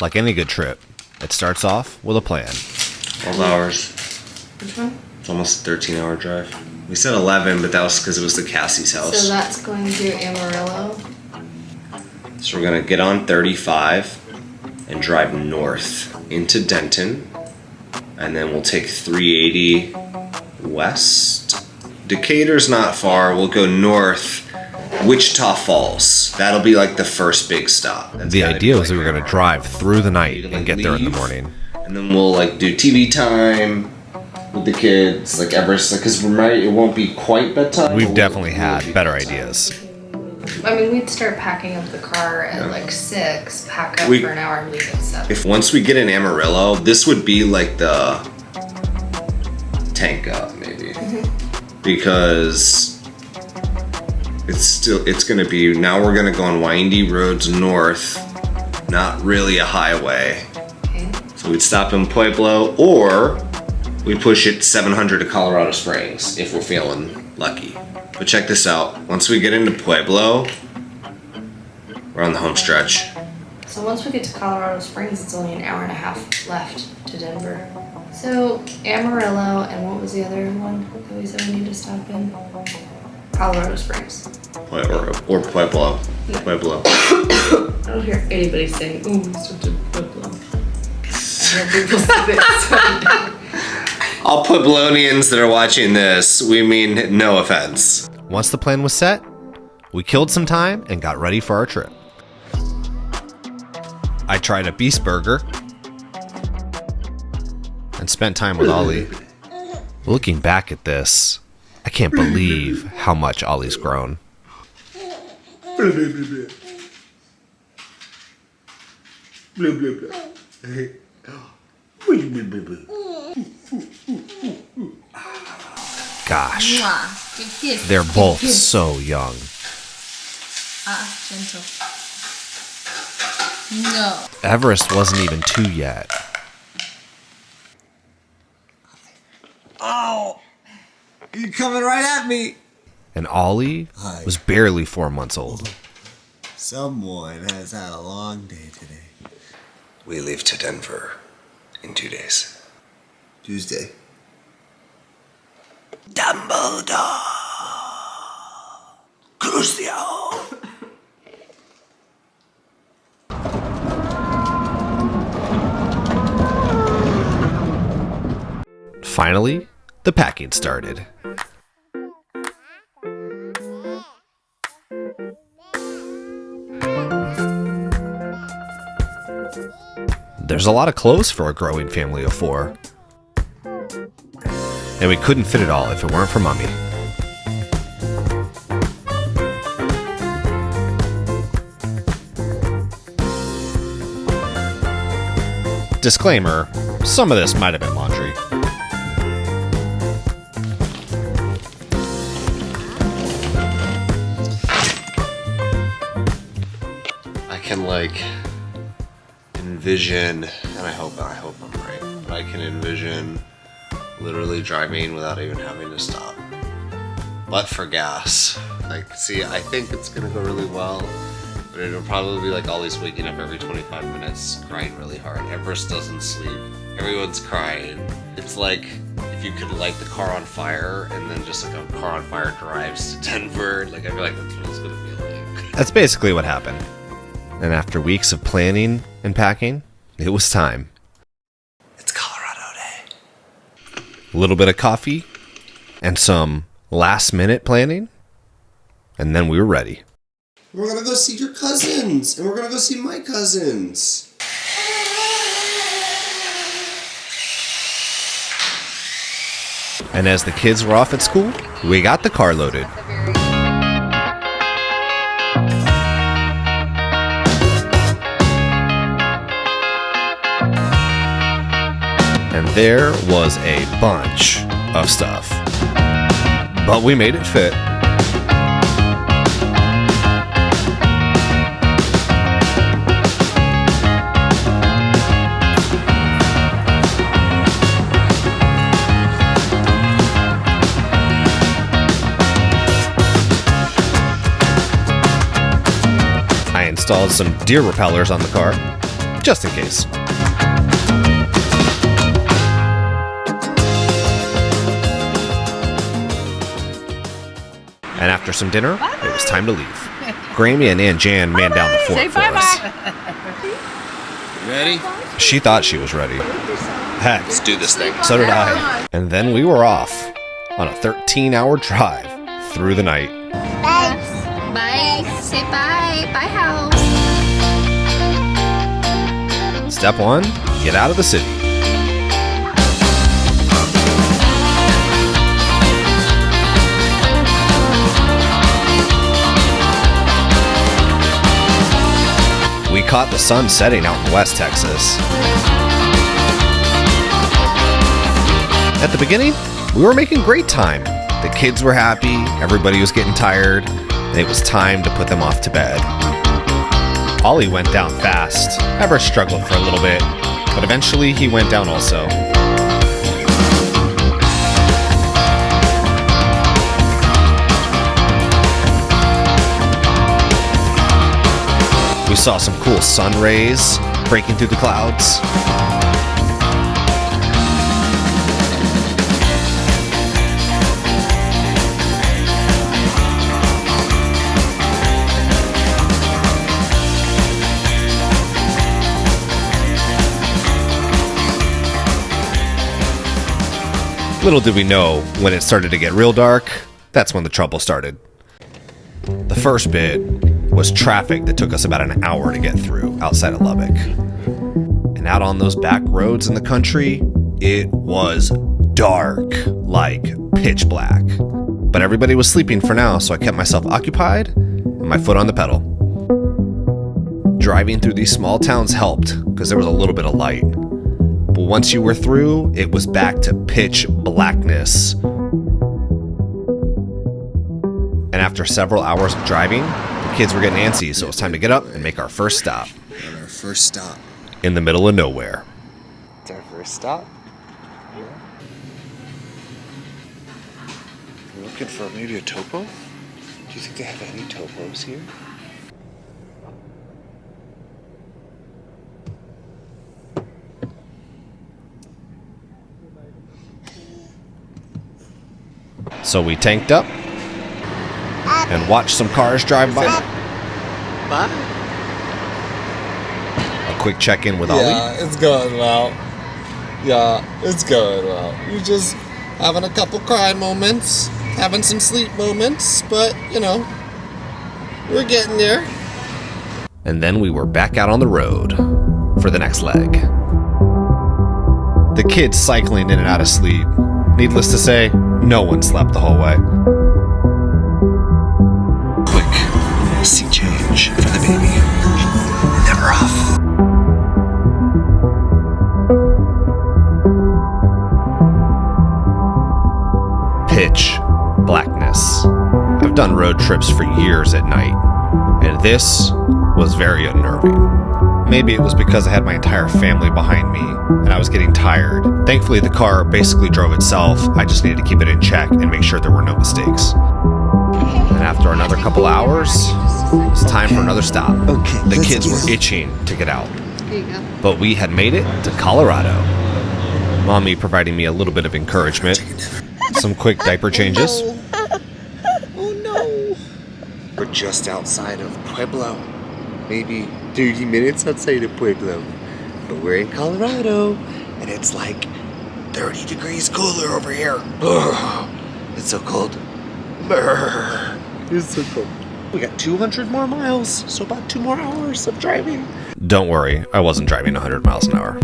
Like any good trip, it starts off with a plan. 12 hours. Which one? It's almost a 13-hour drive. We said 11, but that was because it was the Cassie's house. So that's going to Amarillo. So we're going to get on 35 and drive north into Denton. And then we'll take 380 west. Decatur's not far. We'll go north. Wichita Falls. That'll be like the first big stop. The idea was that we were going to drive through the night and get there in the morning. And then we'll like do TV time with the kids, like Everest, because it won't be quite bedtime. We've definitely had better ideas. I mean, we'd start packing up the car at like 6, pack up for an hour and leave at 7. If once we get in Amarillo, this would be like the tank up maybe. Because it's gonna be, now we're gonna go on windy roads north, not really a highway. Okay. So we'd stop in Pueblo, or we push it 700 to Colorado Springs if we're feeling lucky. But check this out. Once we get into Pueblo, we're on the home stretch. So once we get to Colorado Springs, it's only an hour and a half left to Denver. So Amarillo, and what was the other one that we said we need to stop in? Colorado Springs. Or Pueblo. No. Pueblo. I don't hear anybody saying, "Ooh, we stopped in Pueblo." I hear people say that. All Pueblonians that are watching this, we mean no offense. Once the plan was set, we killed some time and got ready for our trip. I tried a beast burger and spent time with Ollie. Looking back at this, I can't believe how much Ollie's grown. Gosh, they're both so young. Gentle. No. Everest wasn't even 2 yet. Oh, you're coming right at me. And Ollie was barely 4 months old. Someone has had a long day today. We leave to Denver in 2 days. Tuesday. Dumbledore! Crucio! Finally, the packing started. There's a lot of clothes for a growing family of 4. And we couldn't fit it all if it weren't for Mommy. Disclaimer, some of this might have been laundry. I can envision, and I hope I'm right, but I can envision literally driving without even having to stop. But for gas. I think it's gonna go really well, but it'll probably be like Ollie's waking up every 25 minutes, crying really hard. Everest doesn't sleep. Everyone's crying. It's like if you could light the car on fire and then just like a car on fire drives to Denver. Like I feel like that's what it's gonna be like. That's basically what happened. And after weeks of planning and packing, it was time. It's Colorado Day. A little bit of coffee and some last-minute planning, and then we were ready. We're gonna go see your cousins, and we're gonna go see my cousins. And as the kids were off at school, we got the car loaded. And there was a bunch of stuff. But we made it fit. I installed some deer repellers on the car. just in case. And after some dinner, it was time to leave. Grammy and Aunt Jan manned down the fort Say for us. Ready? She thought she was ready. Heck, Let's do this thing. so did I. And then we were off on a 13-hour drive through the night. Bye. Say bye. Bye, house. Step 1, get out of the city. We caught the sun setting out in West Texas. At the beginning, we were making great time. The kids were happy, everybody was getting tired, and it was time to put them off to bed. Ollie went down fast. Ever struggled for a little bit, but eventually he went down also. We saw some cool sun rays breaking through the clouds. Little did we know, when it started to get real dark, that's when the trouble started. The first bit was traffic that took us about an hour to get through outside of Lubbock. And out on those back roads in the country, it was dark, like pitch black. But everybody was sleeping for now, so I kept myself occupied and my foot on the pedal. Driving through these small towns helped, because there was a little bit of light. But once you were through, it was back to pitch blackness. And after several hours of driving, the kids were getting antsy, so it was time to get up and make our first stop. On our first stop. In the middle of nowhere. It's our first stop. We're looking for maybe a topo? Do you think they have any topos here? So we tanked up and watched some cars drive by. Bye. A quick check-in with Ollie. Yeah, it's going well. Yeah, it's going well. You're just having a couple cry moments, having some sleep moments, but, you know, we're getting there. And then we were back out on the road for the next leg. The kids cycling in and out of sleep. Needless to say, no one slept the whole way. Quick, sea change for the baby. Never off. Pitch blackness. I've done road trips for years at night, and this was very unnerving. Maybe it was because I had my entire family behind me and I was getting tired. Thankfully, the car basically drove itself. I just needed to keep it in check and make sure there were no mistakes. And after another couple hours, it was time for another stop. The kids were itching to get out. Here you go. But we had made it to Colorado. Mommy providing me a little bit of encouragement. Some quick diaper changes. Oh no. We're just outside of Pueblo. Maybe 30 minutes outside of Pueblo. But we're in Colorado, and it's like 30 degrees cooler over here. Ugh, it's so cold. Brr, it's so cold. We got 200 more miles, so about 2 more hours of driving. Don't worry, I wasn't driving 100 miles an hour.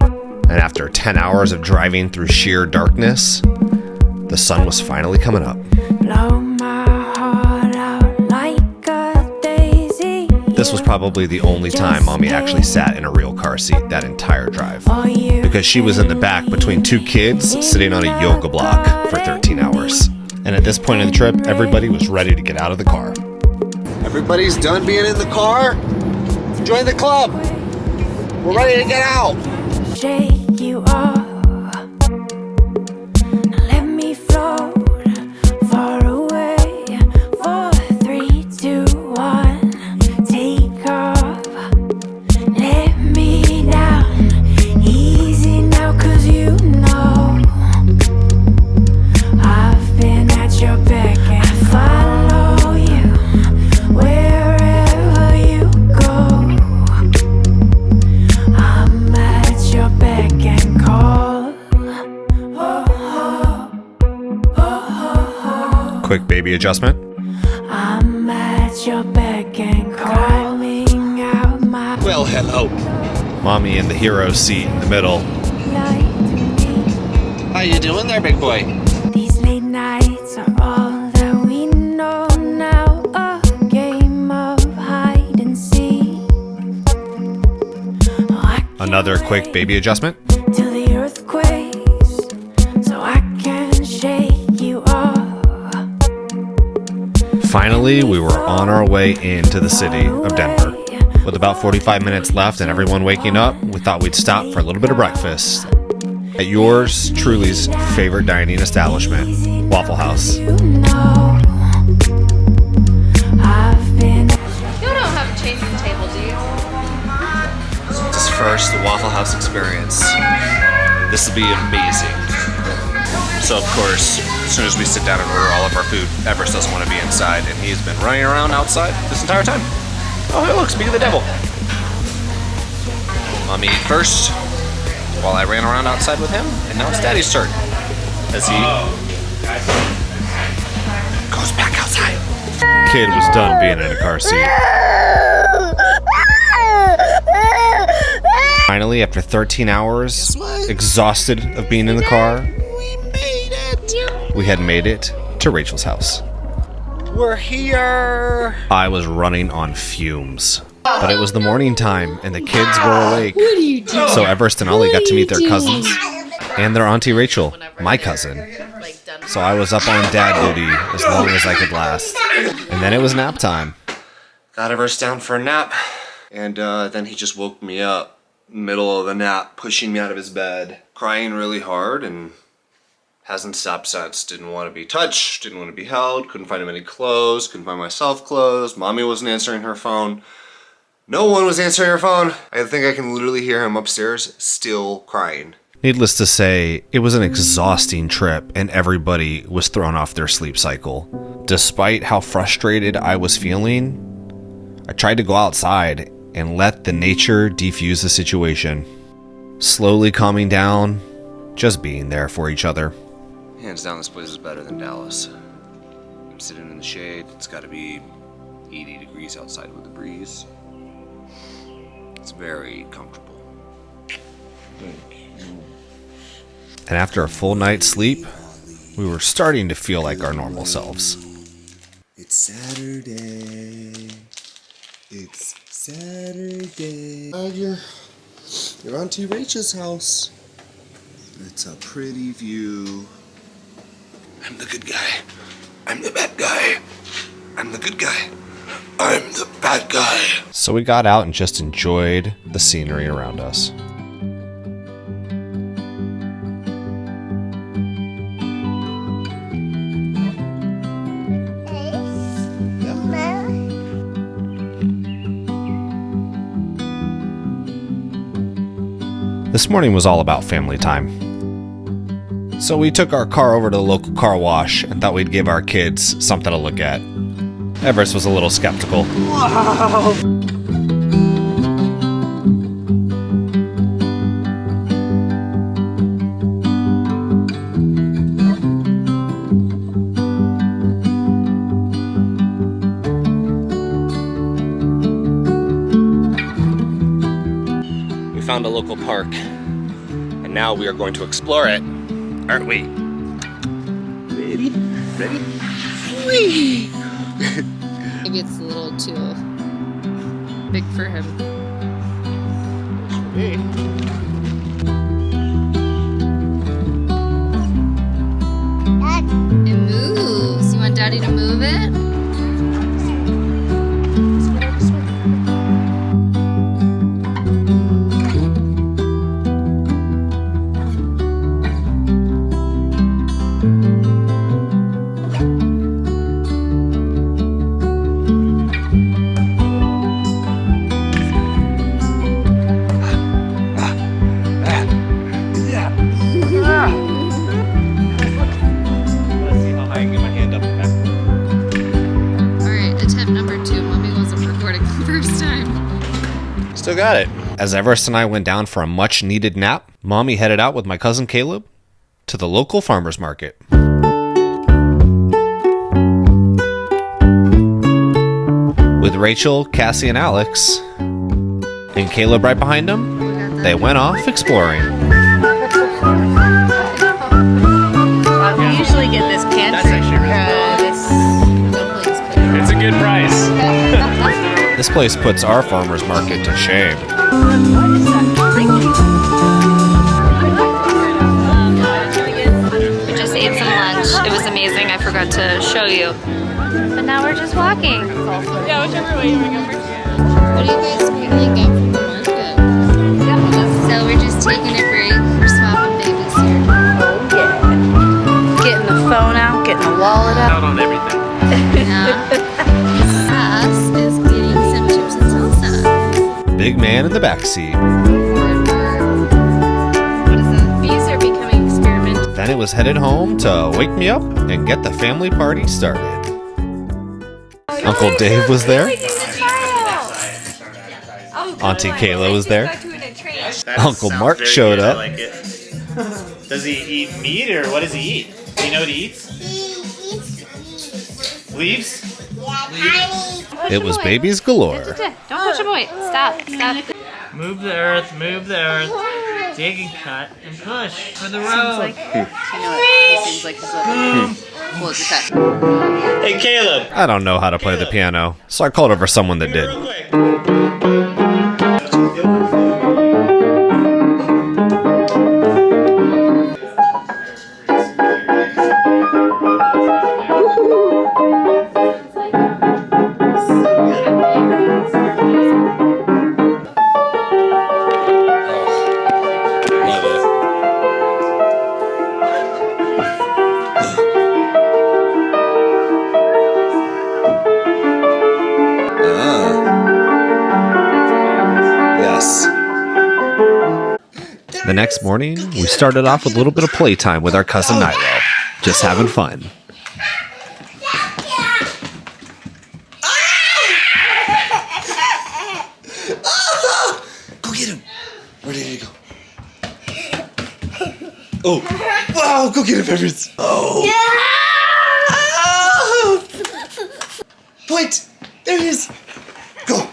And after 10 hours of driving through sheer darkness, the sun was finally coming up. Blow my heart out like a daisy. This was probably the only time Mommy actually sat in a real car seat that entire drive. Because she was in the back between 2 kids sitting on a yoga block for 13 hours. And at this point in the trip, everybody was ready to get out of the car. Everybody's done being in the car? Join the club. We're ready to get out. Shake you off. Let me float far away. 4, 3, 2, 1. Take off. Let me baby adjustment. I'm at your beck and calling out my Well, hello. Mommy in the hero seat in the middle. light to me. How you doing there, big boy? These late nights are all that we know now. A game of hide and seek. Oh, I can't Another quick wait baby adjustment. till the earth quakes, so I can shake you off. Finally, we were on our way into the city of Denver. With about 45 minutes left and everyone waking up, we thought we'd stop for a little bit of breakfast at yours truly's favorite dining establishment, Waffle House. You know, I've been You don't have a changing table, do you? This first Waffle House experience. This will be amazing. So of course, as soon as we sit down and order all of our food, Everest doesn't want to be inside, and he's been running around outside this entire time. Oh, hey, look, speak of the devil. Mommy ate first, while I ran around outside with him, and now it's Daddy's turn. As he goes back outside. Kid was done being in a car seat. Finally, after 13 hours, exhausted of being in the car, we had made it to Rachel's house. We're here. I was running on fumes. But it was the morning time and the kids were awake. What are you doing? So Everest and Ollie got to meet their cousins and their Auntie Rachel, my cousin. So I was up on dad duty as long as I could last. And then it was nap time. Got Everest down for a nap, and then he just woke me up, middle of the nap, pushing me out of his bed, crying really hard, and hasn't stopped since. Didn't want to be touched, didn't want to be held, couldn't find him any clothes, couldn't find myself clothes. Mommy wasn't answering her phone. No one was answering her phone. I think I can literally hear him upstairs, still crying. Needless to say, it was an exhausting trip and everybody was thrown off their sleep cycle. Despite how frustrated I was feeling, I tried to go outside and let the nature defuse the situation. Slowly calming down, just being there for each other. Hands down, this place is better than Dallas. I'm sitting in the shade. It's got to be 80 degrees outside with a breeze. It's very comfortable. And after a full night's sleep, we were starting to feel like our normal selves. It's Saturday. It's Saturday. Your Auntie Rachel's house. It's a pretty view. I'm the good guy. I'm the bad guy. I'm the good guy. I'm the bad guy. So we got out and just enjoyed the scenery around us. This morning was all about family time. So we took our car over to the local car wash and thought we'd give our kids something to look at. Everest was a little skeptical. We found a local park, and now we are going to explore it, aren't we? Ready? Ready? Whee! Maybe it's a little too big for him. It moves. You want Daddy to move it? Still got it. As Everest and I went down for a much needed nap, Mommy headed out with my cousin Caleb to the local farmer's market. With Rachel, Cassie, and Alex, and Caleb right behind them, they went off exploring. We usually get this pantry. It's a good price. This place puts our farmer's market to shame. We just ate some lunch. It was amazing. I forgot to show you. But now we're just walking. Yeah, whichever way you want to go first. What are you guys picking up from the market? So we're just taking a break. We're swapping babies here. Getting the phone out, getting the wallet out. Out on everything. Yeah. Sass is getting some chips and salsa. Big man in the backseat. What is it? These are becoming experimental. Then it was headed home to wake me up and get the family party started. Uncle Dave was there. Auntie Kayla was there. Uncle Mark showed up. I like it. Does he eat meat or what does he eat? Do you know what he eats? Leaves? It was babies galore. Don't push him away. Stop. Move the earth, dig and cut and push for the road. You know what? He seems like he's living. Well, it's that. Hey Caleb. I don't know how to play the piano, so I called over someone that did. Real quick. Yes. The next morning, we started off with a little bit of playtime with our cousin Nilo, just having fun. Go get him. Where did he go? Oh, wow, go get him, Everett. Oh. Point. There he is. Go.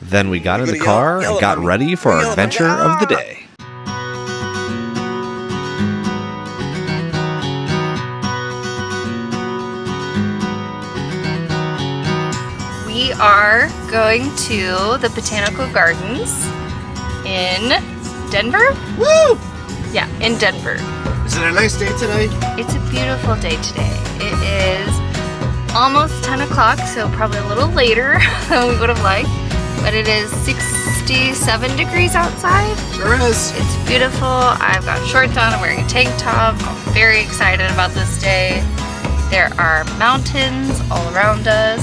Then we got in the car and got ready for our adventure of the day. We are going to the Botanical Gardens in Denver? Woo! Yeah, in Denver. Is it a nice day today? It's a beautiful day today. It is almost 10 o'clock, so probably a little later than we would have liked. But it is 67 degrees outside. Sure is. It's beautiful. I've got shorts on. I'm wearing a tank top. I'm very excited about this day. There are mountains all around us.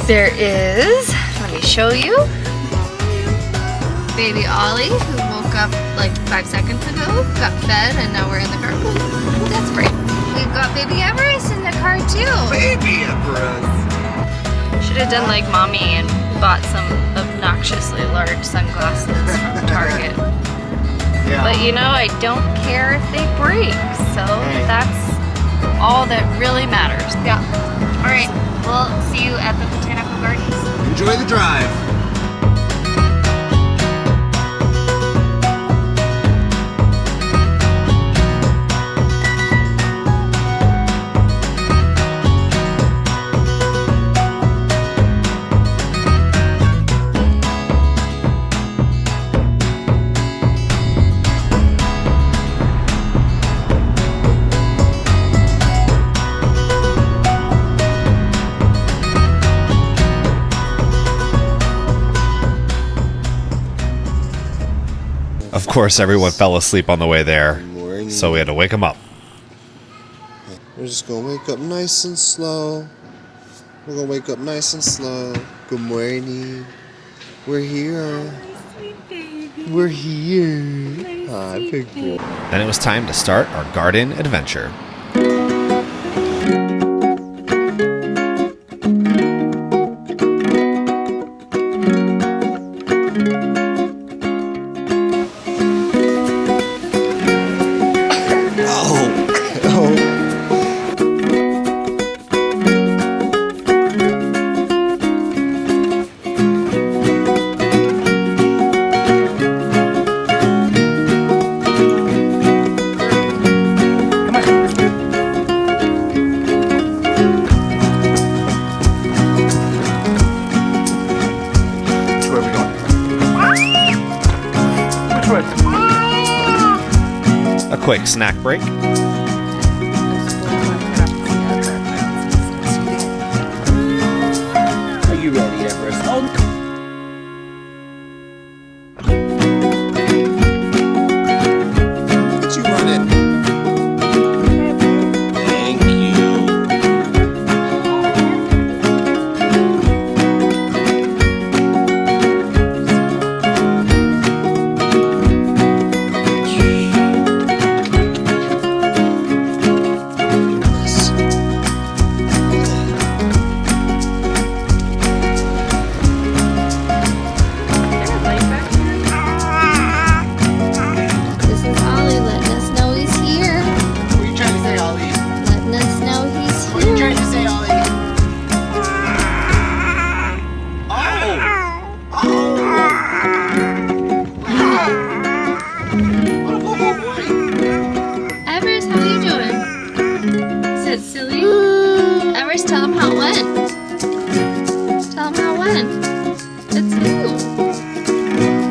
There is, let me show you, baby Ollie, who woke up like 5 seconds ago, got fed, and now we're in the car. Ooh, that's great. We've got baby Everest in the car too. Baby Everett. Should have done like mommy and bought some obnoxiously large sunglasses from Target. Yeah. But you know, I don't care if they break, so that's all that really matters. Yeah. All right, we'll see you at the Botanical Gardens. Enjoy the drive. Of course, everyone fell asleep on the way there, so we had to wake them up. We're just gonna wake up nice and slow. We're gonna wake up nice and slow. Good morning. We're here. We're here. Hi, big boy. Then it was time to start our garden adventure. quick snack break. Are you ready, Everest? Did you run it? Thank you. This is Ollie letting us know he's here. What are you trying to say, Ollie? Letting us know he's What are you trying here. to say, Ollie? Everest, how are you doing? Is it silly? Everest, tell him how it went. Tell him how it went. That's you.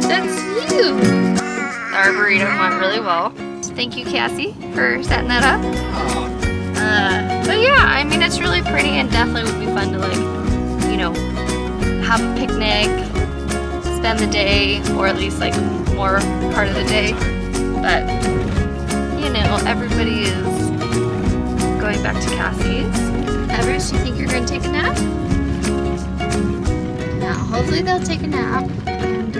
That's you. The Arboretum went really well. Thank you, Cassie, for setting that up. But yeah, I mean, it's really pretty and definitely would be fun to, like, you know, have a picnic, spend the day, or at least like more part of the day. But you know, everybody is going back to Cassie's. Everest, you think you're gonna take a nap? Now, hopefully they'll take a nap, and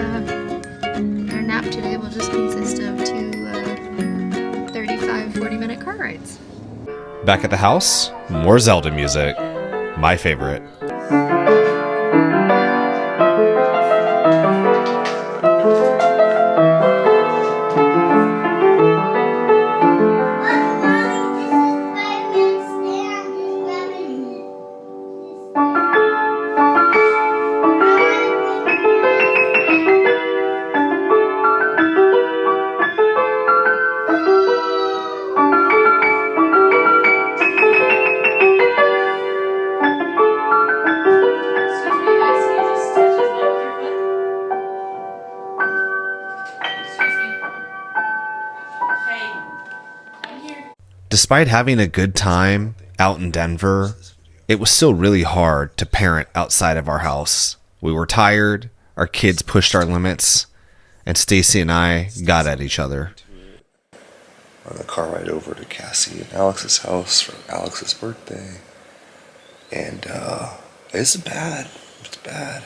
their nap today will just consist of two 35-40-minute car rides. Back at the house, more Zelda music. My favorite. Despite having a good time out in Denver, it was still really hard to parent outside of our house. We were tired, our kids pushed our limits, and Stacy and I got at each other. On the car ride over to Cassie and Alex's house for Alex's birthday. And it's bad. It's bad.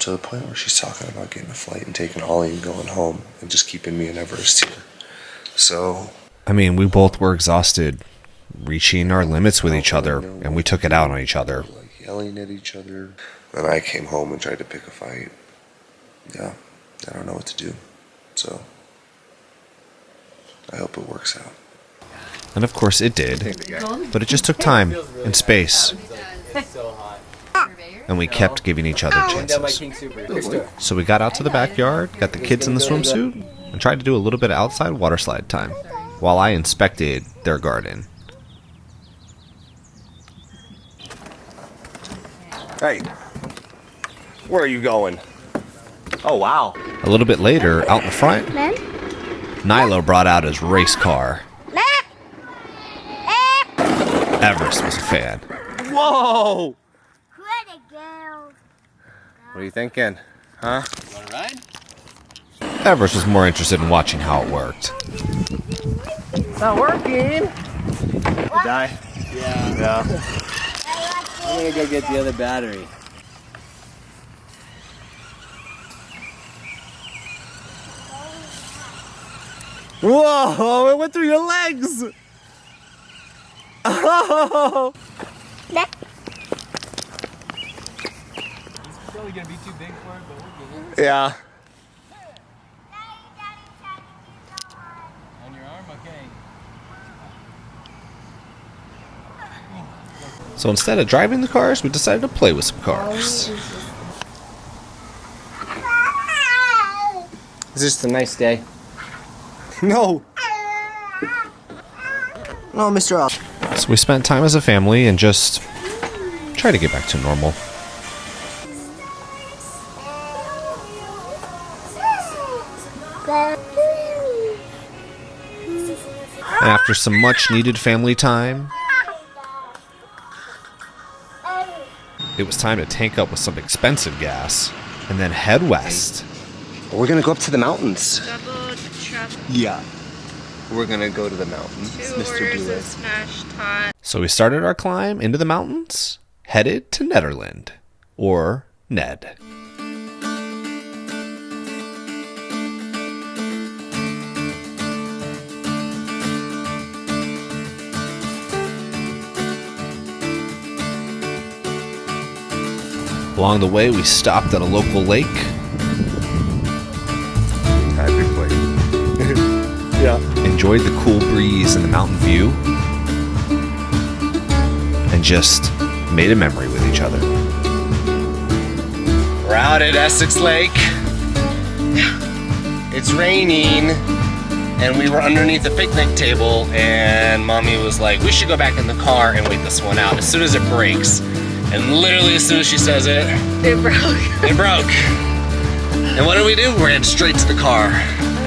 To the point where she's talking about getting a flight and taking Ollie and going home and just keeping me and Everest here. So, I mean, we both were exhausted, reaching our limits with each other, and we took it out on each other. like yelling at each other. Then I came home and tried to pick a fight. Yeah, I don't know what to do. So, I hope it works out. And of course it did, but it just took time and space. And we kept giving each other chances. So we got out to the backyard, got the kids in the swimsuit, and tried to do a little bit of outside water slide time, while I inspected their garden. Hey, where are you going? Oh, wow. A little bit later, out in front, Nilo brought out his race car. Everest was a fan. Whoa! What are you thinking? Huh? Want to ride? Everest was more interested in watching how it worked. It's not working. Did die? Yeah. I'm gonna go get the other battery. Whoa! It went through your legs! Oh! It's probably gonna be too big for it, but we'll get it. Yeah. On your arm? Okay. So instead of driving the cars, we decided to play with some cars. It's just a nice day. No! No, Mr. Al. So we spent time as a family and just tried to get back to normal. And after some much needed family time, it was time to tank up with some expensive gas and then head west. We're gonna go up to the mountains. Double trouble. Yeah. We're gonna go to the mountains, 2 Mr. orders Doolittle. of smashed tot. So we started our climb into the mountains, headed to Nederland, or Ned. Along the way, we stopped at a local lake. Epic lake. Yeah. Enjoyed the cool breeze and the mountain view, and just made a memory with each other. We're out at Essex Lake. It's raining, and we were underneath a picnic table, and Mommy was like, we should go back in the car and wait this one out as soon as it breaks. And literally as soon as she says it, It broke. it broke. And what did we do? We ran straight to the car.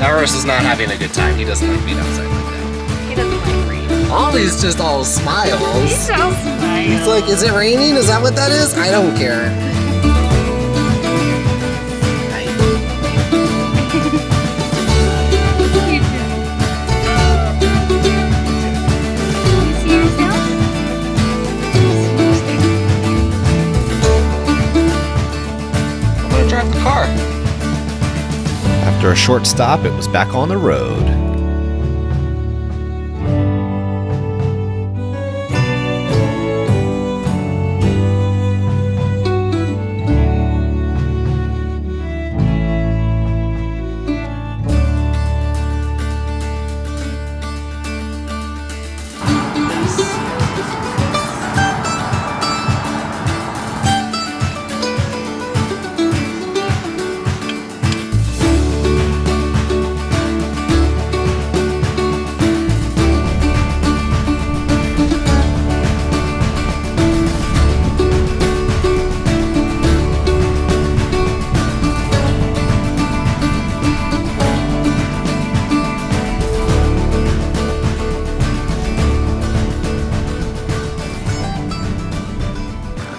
Eros is not having a good time. He doesn't like being outside like that. He doesn't like rain. Ollie's just all smiles. He's all smiles. He's like, is it raining? Is that what that is? I don't care. You see yourself? I'm gonna drive the car. After a short stop, it was back on the road.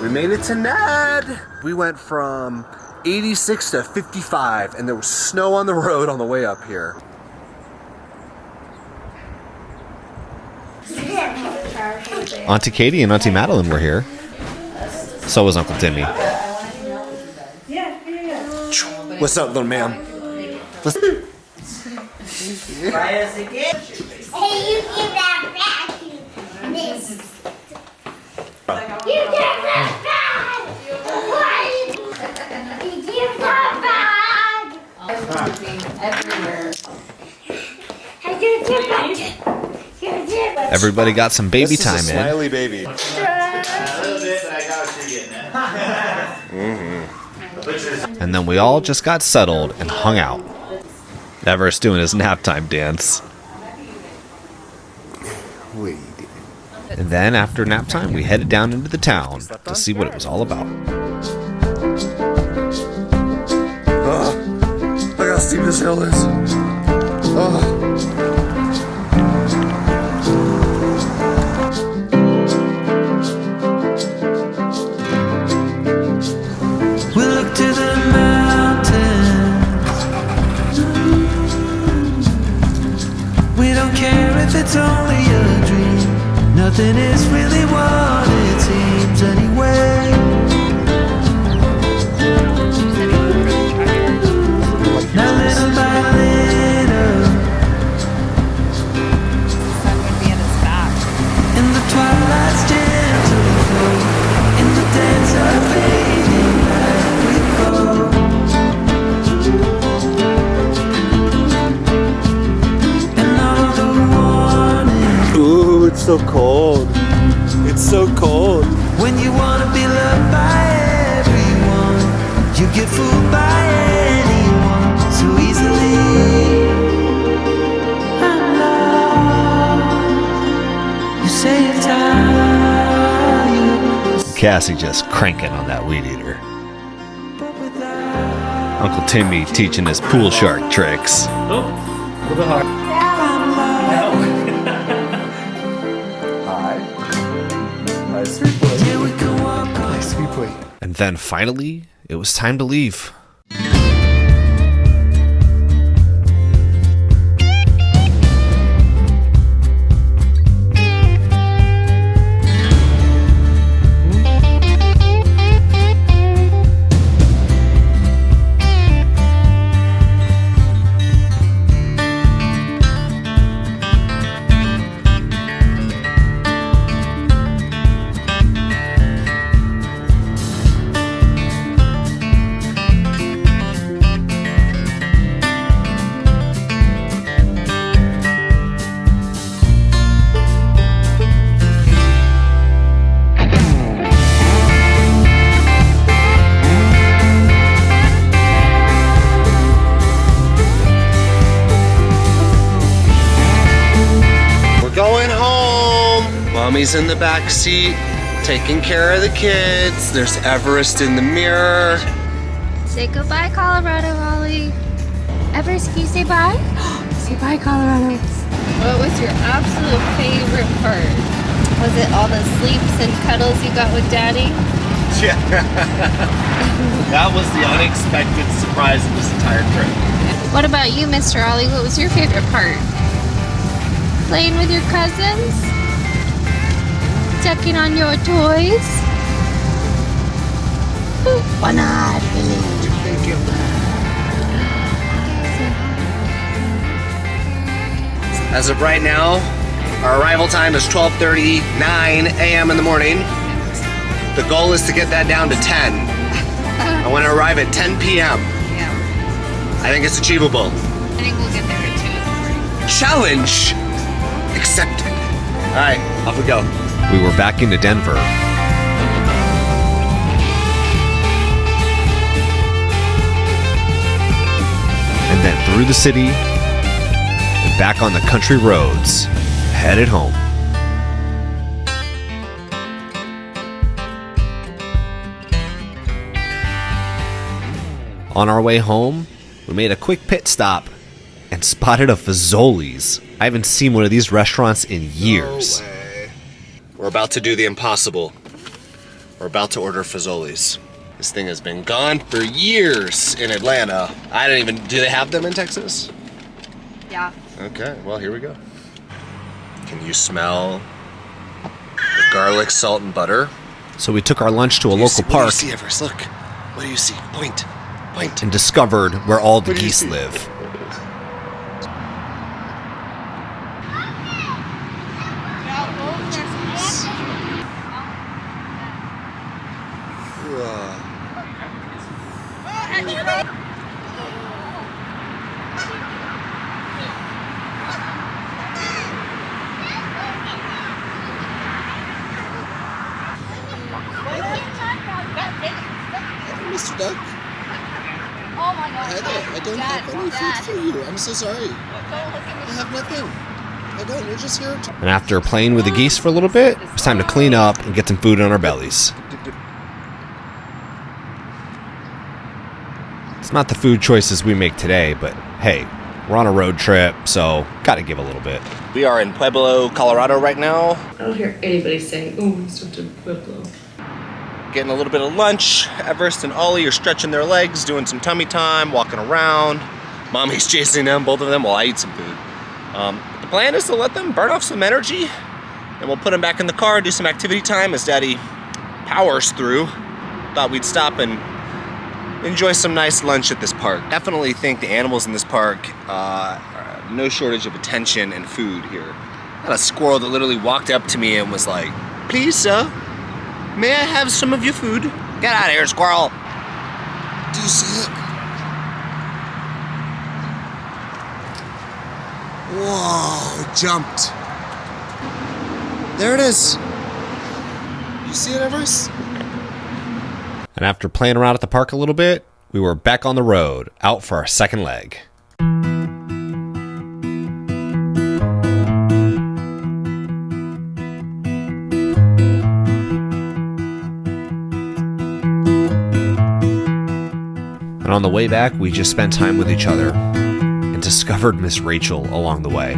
We made it to Ned. We went from 86 to 55, and there was snow on the road on the way up here. Auntie Katie and Auntie Madeline were here. So was Uncle Timmy. What's up, little man? Listen. Hey, you give that back to this. You give that back! What? You give that back! Everywhere. I give it back. Everybody got some baby This is a time in. smiley baby. And then we all just got settled and hung out. Everett's doing his nap time dance. Wait. And then after nap time, we headed down into the town to see what it was all about. Look how steep this hill is. We look to the mountains. We don't care if it's only a dream. Nothing is really what it seems anyway. Now little by little, in the twilight's gentle glow, in the dance of fading light we go. And all the warning. Ooh, it's so cold. It's so cold. When you wanna be loved by everyone, you get fooled by anyone so easily. I'm lost. You say you're tired, Cassie just cranking on that weed eater. but without Uncle Timmy teaching his pool shark tricks. Oh, a little bit hard. I'm lost. then finally, it was time to leave. Mommy's in the back seat, taking care of the kids. There's Everest in the mirror. Say goodbye, Colorado, Ollie. Everest, can you say bye? Say bye, Colorado. What was your absolute favorite part? Was it all the sleeps and cuddles you got with Daddy? Yeah. That was the unexpected surprise of this entire trip. What about you, Mr. Ollie? What was your favorite part? Playing with your cousins? Checking on your toys? Why not, really? Thank you. As of right now, our arrival time is 12:39 a.m. in the morning. The goal is to get that down to 10. I want to arrive at 10 p.m. Yeah. I think it's achievable. I think we'll get there at 2 in the morning. Challenge accepted. All right, off we go. We were back into Denver. And then through the city and back on the country roads, headed home. On our way home, we made a quick pit stop and spotted a Fazoli's. I haven't seen one of these restaurants in years. No way. We're about to do the impossible. We're about to order Fazoli's. This thing has been gone for years in Atlanta. I don't even, do they have them in Texas? Yeah. Okay, well, here we go. Can you smell the garlic, salt, and butter? So we took our lunch to a local park. What do you see, Everest? Look. What do you see? Point. Point. And discovered where all the geese live. Mr. Duck? Oh my God. I don't have any food for you. I'm so sorry. I have nothing. I don't. We're just here to... And after playing with the geese for a little bit, it's time to clean up and get some food on our bellies. It's not the food choices we make today, but hey, we're on a road trip, so gotta give a little bit. We are in Pueblo, Colorado right now. I don't hear anybody saying, "Oh, we still to Pueblo." Getting a little bit of lunch. Everest and Ollie are stretching their legs, doing some tummy time, walking around. Mommy's chasing them, both of them, while I eat some food. The plan is to let them burn off some energy, and we'll put them back in the car, do some activity time as Daddy powers through. Thought we'd stop and enjoy some nice lunch at this park. Definitely think the animals in this park, no shortage of attention and food here. I had a squirrel that literally walked up to me and was like, "Please, sir, may I have some of your food?" Get out of here, squirrel. Do you see it? Whoa, it jumped. There it is. You see it, Everest? And after playing around at the park a little bit, we were back on the road, out for our second leg. And on the way back, we just spent time with each other and discovered Miss Rachel along the way.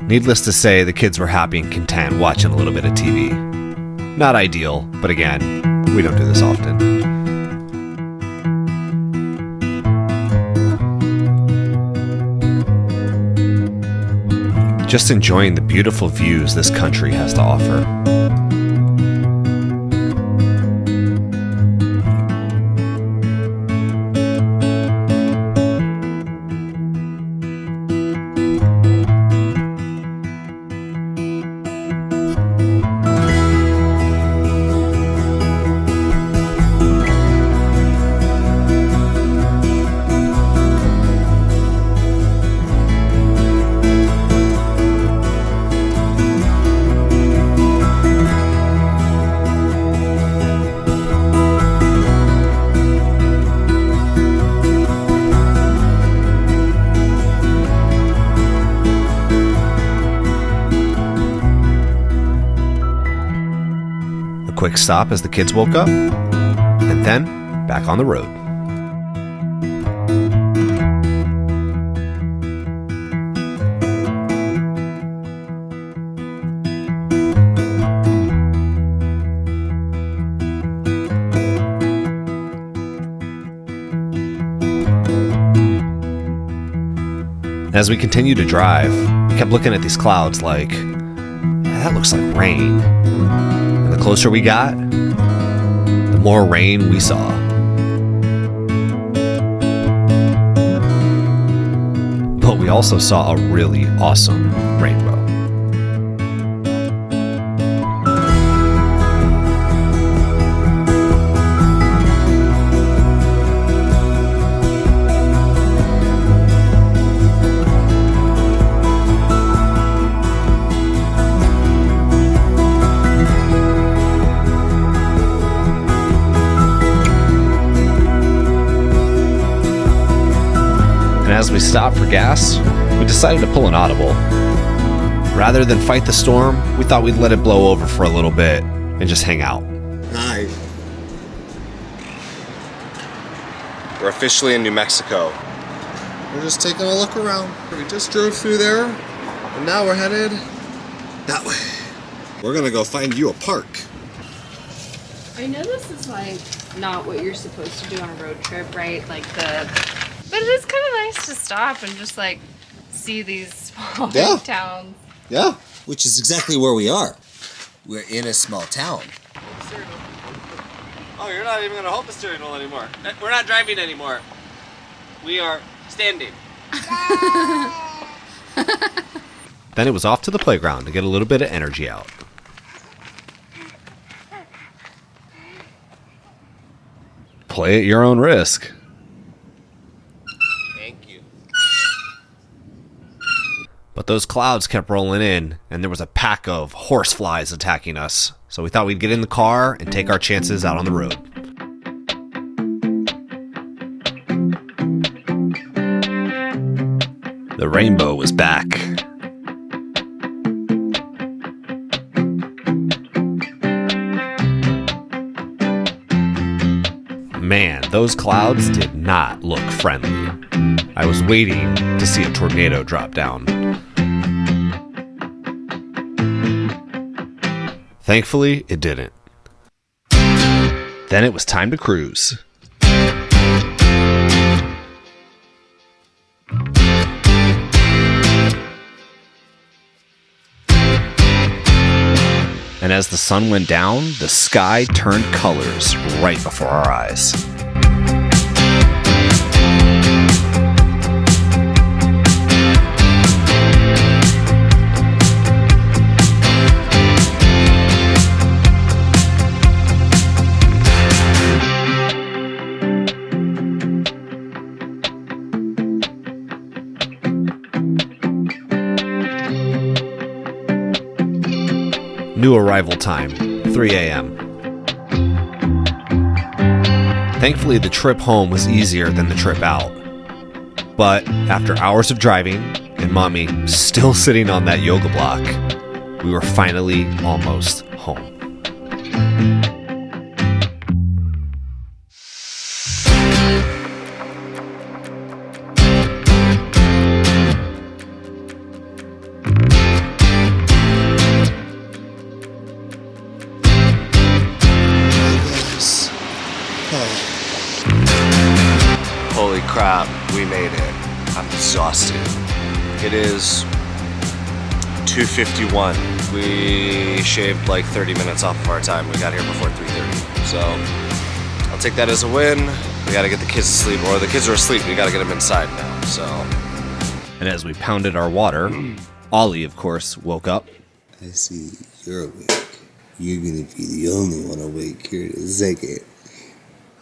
Needless to say, the kids were happy and content watching a little bit of TV. Not ideal, but again, We don't do this often. Just enjoying the beautiful views this country has to offer. Quick stop as the kids woke up, and then back on the road. As we continued to drive, we kept looking at these clouds like, that looks like rain. And the closer we got, the more rain we saw. But we also saw a really awesome rainbow. As we stopped for gas, we decided to pull an audible. Rather than fight the storm, we thought we'd let it blow over for a little bit and just hang out. Hi. We're officially in New Mexico. We're just taking a look around. We just drove through there, and now we're headed that way. We're gonna go find you a park. I know this is like not what you're supposed to do on a road trip, right? But it is kind of nice to stop and just like see these small towns. Yeah. Which is exactly where we are. We're in a small town. Oh, you're not even gonna hold the steering wheel anymore. We're not driving anymore. We are standing. Then it was off to the playground to get a little bit of energy out. Play at your own risk. But those clouds kept rolling in, and there was a pack of horseflies attacking us. So we thought we'd get in the car and take our chances out on the road. The rainbow was back. Man, those clouds did not look friendly. I was waiting to see a tornado drop down. Thankfully, it didn't. Then it was time to cruise. And as the sun went down, the sky turned colors right before our eyes. New arrival time, 3 a.m. Thankfully, the trip home was easier than the trip out. But after hours of driving and Mommy still sitting on that yoga block, we were finally almost home. made it. I'm exhausted. It is 2:51. We shaved like 30 minutes off of our time. We got here before 3:30. So I'll take that as a win. We gotta get the kids to sleep, or the kids are asleep. We gotta get them inside now, so. And as we pounded our water, Ollie, of course, woke up. I see you're awake. You're gonna be the only one awake here in a second.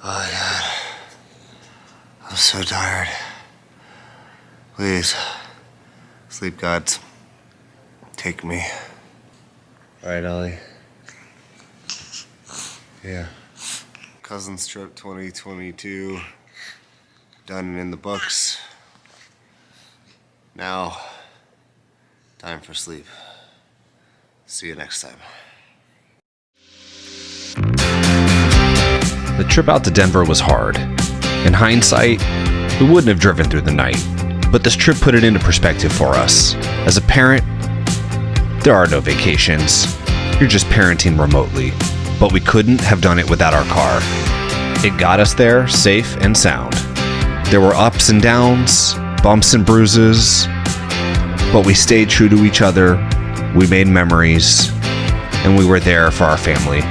Oh, God. I'm so tired. Please, sleep gods, take me. All right, Ollie. Yeah. Cousins trip 2022. Done and in the books. Now, time for sleep. See you next time. The trip out to Denver was hard. In hindsight, we wouldn't have driven through the night, but this trip put it into perspective for us. As a parent, there are no vacations. You're just parenting remotely, but we couldn't have done it without our car. It got us there safe and sound. There were ups and downs, bumps and bruises, but we stayed true to each other, we made memories, and we were there for our family.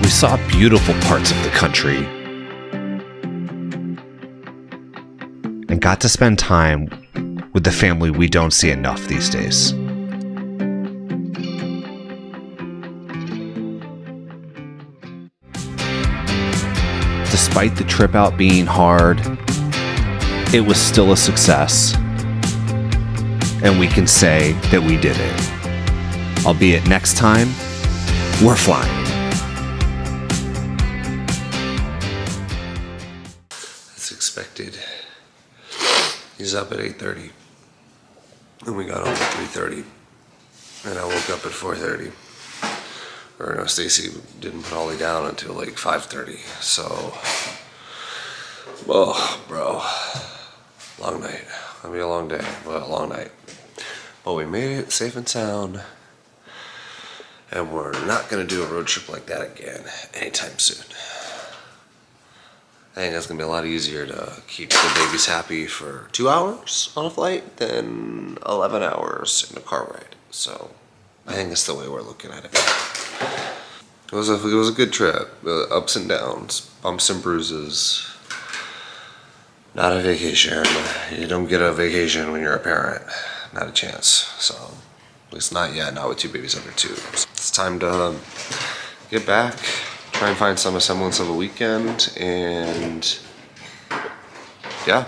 We saw beautiful parts of the country and got to spend time with the family we don't see enough these days. Despite the trip out being hard, it was still a success. And we can say that we did it. Albeit next time, we're flying. As expected. He's up at 8:30. And we got home at 3:30. And I woke up at 4:30. Or no, Stacy didn't put Ollie down until like 5:30. So, oh, bro. Long night. Gonna be a long day, but a long night. But we made it safe and sound. And we're not gonna do a road trip like that again anytime soon. I think it's gonna be a lot easier to keep the babies happy for 2 hours on a flight than 11 hours in a car ride. So I think that's the way we're looking at it. It was a good trip. Ups and downs, bumps and bruises. Not a vacation. You don't get a vacation when you're a parent. Not a chance. So, at least not yet. Not with two babies under 2. It's time to get back. Try and find some semblance of a weekend. And yeah.